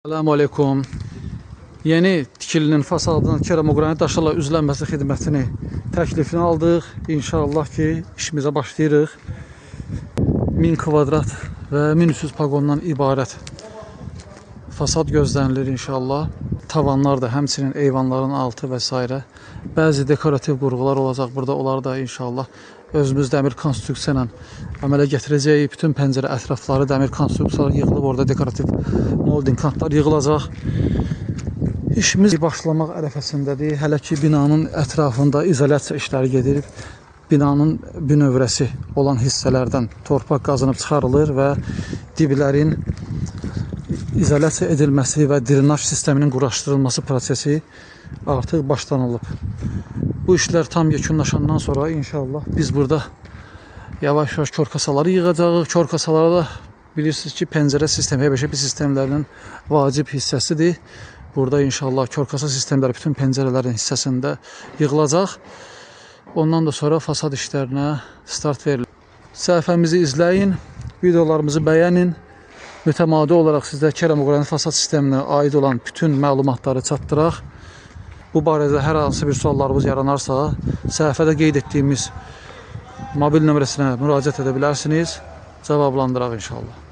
Selamun Aleyküm. Yeni tikilinin fasadının keramogranit daşlarla üzlənməsi xidmətini təklifini aldıq. İnşallah ki işimizə başlayırıq. 1000 kvadrat və 1300 pagondan ibarət fasad gözlənilir inşallah. Tavanlar da həmçinin eyvanların altı və s. Bəzi dekorativ qurğular olacaq burada. Onlar da inşallah özümüz dəmir konstruksiya ilə əmələ gətirəcəyik. Bütün pəncərə ətrafları dəmir konstruksiyalar yığılıb, orada dekorativ molding kantlar yığılacaq. İşimiz başlamaq ərəfəsindədir. Hələ ki binanın ətrafında izolyasiya işləri gedir. Binanın bünövrəsi olan hissələrdən torpaq qazınıb çıxarılır və diblərin izolyasiya edilməsi və drenaj sisteminin quraşdırılması prosesi artıq başlanılıb. Bu işlər tam yekunlaşandan sonra inşallah biz burada yavaş-yavaş kör kasaları yığacağıq. Kör kasaları da bilirsiniz ki pəncərə sistemi, HBŞP sistemlərinin vacib hissəsidir. Burada inşallah kör kasa sistemləri bütün pəncərələrin hissəsində yığılacaq. Ondan da sonra fasad işlərinə start verilir. Səhifəmizi izləyin, videolarımızı bəyənin. Mütəmadi olaraq sizdə keramogranit fasad sisteminə aid olan bütün məlumatları çatdıraq. Bu barədə hər hansı bir suallarınız yaranarsa, səhifədə qeyd etdiyimiz mobil nömrəsinə müraciət edə bilərsiniz. Cavablandıraq inşallah.